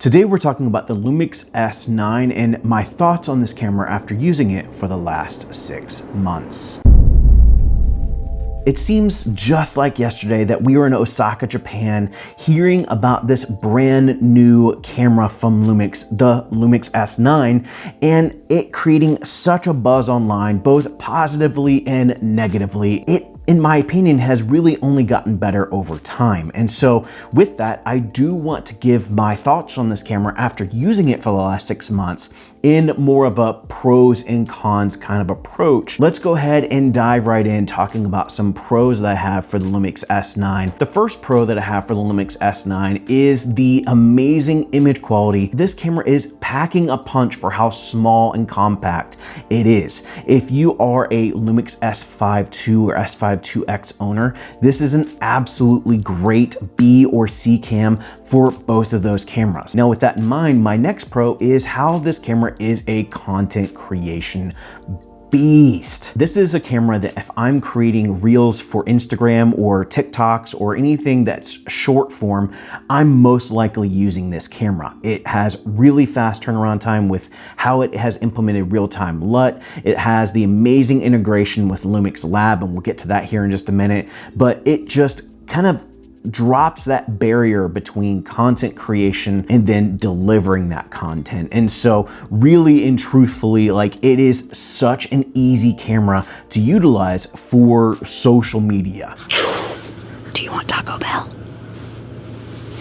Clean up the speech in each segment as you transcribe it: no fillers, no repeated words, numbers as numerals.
Today we're talking about the Lumix S9 and my thoughts on this camera after using it for the last 6 months. It seems just like yesterday that we were in Osaka, Japan, hearing about this brand new camera from Lumix, the Lumix S9, and it creating such a buzz online, both positively and negatively. It, in my opinion, has really only gotten better over time. And so with that, I do want to give my thoughts on this camera after using it for the last 6 months in more of a pros and cons kind of approach. Let's go ahead and dive right in talking about some pros that I have for the Lumix S9. The first pro that I have for the Lumix S9 is the amazing image quality. This camera is packing a punch for how small and compact it is. If you are a Lumix S5 II or S5 IIX owner, this is an absolutely great B or C cam for both of those cameras. Now, with that in mind, my next pro is how this camera is a content creation beast. This is a camera that if I'm creating reels for Instagram or TikToks or anything that's short form, I'm most likely using this camera. It has really fast turnaround time with how it has implemented real-time LUT. It has the amazing integration with Lumix Lab, and we'll get to that here in just a minute, but it just kind of drops that barrier between content creation and then delivering that content. And so really and truthfully, like, it is such an easy camera to utilize for social media. Do you want Taco Bell?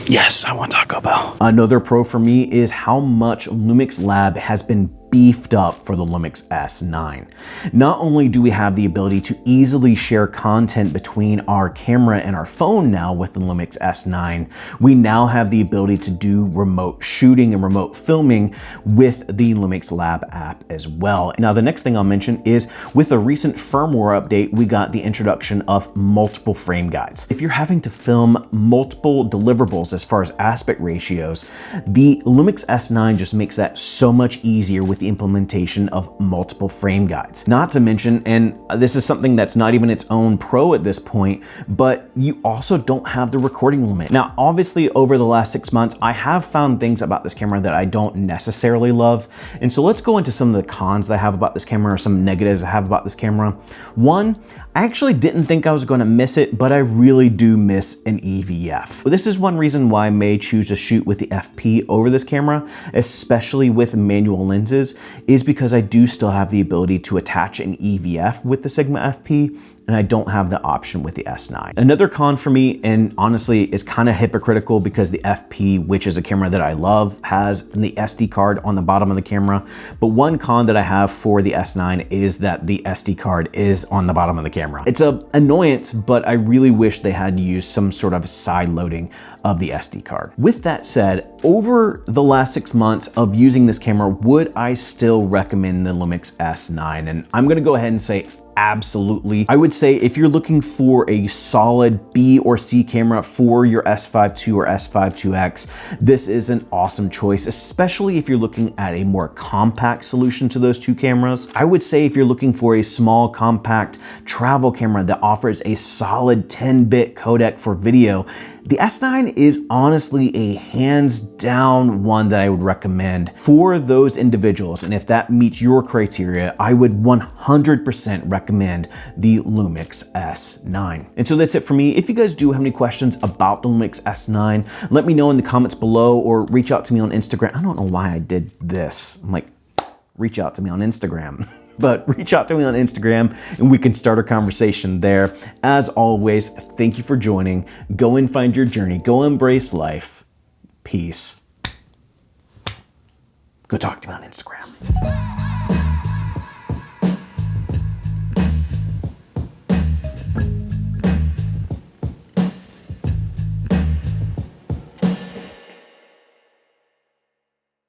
Yes, I want Taco Bell. Another pro for me is how much Lumix Lab has been beefed up for the Lumix S9. Not only do we have the ability to easily share content between our camera and our phone now with the Lumix S9, we now have the ability to do remote shooting and remote filming with the Lumix Lab app as well. Now, the next thing I'll mention is with a recent firmware update, we got the introduction of multiple frame guides. If you're having to film multiple deliverables as far as aspect ratios, the Lumix S9 just makes that so much easier with the implementation of multiple frame guides. Not to mention, and this is something that's not even its own pro at this point, but you also don't have the recording limit. Now, obviously over the last 6 months, I have found things about this camera that I don't necessarily love. And so let's go into some of the cons that I have about this camera, or some negatives I have about this camera. One, I actually didn't think I was going to miss it, but I really do miss an EVF. This is one reason why I may choose to shoot with the FP over this camera, especially with manual lenses, is because I do still have the ability to attach an EVF with the Sigma FP, and I don't have the option with the S9. Another con for me, and honestly is kind of hypocritical because the FP, which is a camera that I love, has the SD card on the bottom of the camera. But one con that I have for the S9 is that the SD card is on the bottom of the camera. It's an annoyance, but I really wish they had used some sort of side loading of the SD card. With that said, over the last 6 months of using this camera, would I still recommend the Lumix S9? And I'm gonna go ahead and say absolutely. I would say if you're looking for a solid B or C camera for your S5 II or S5 IIX, this is an awesome choice, especially if you're looking at a more compact solution to those two cameras. I would say if you're looking for a small, compact travel camera that offers a solid 10-bit codec for video, the S9 is honestly a hands down one that I would recommend for those individuals. And if that meets your criteria, I would 100% recommend the Lumix S9. And so that's it for me. If you guys do have any questions about the Lumix S9, let me know in the comments below or reach out to me on Instagram. I don't know why I did this. I'm like, reach out to me on Instagram. But reach out to me on Instagram and we can start a conversation there. As always, thank you for joining. Go and find your journey. Go embrace life. Peace. Go talk to me on Instagram.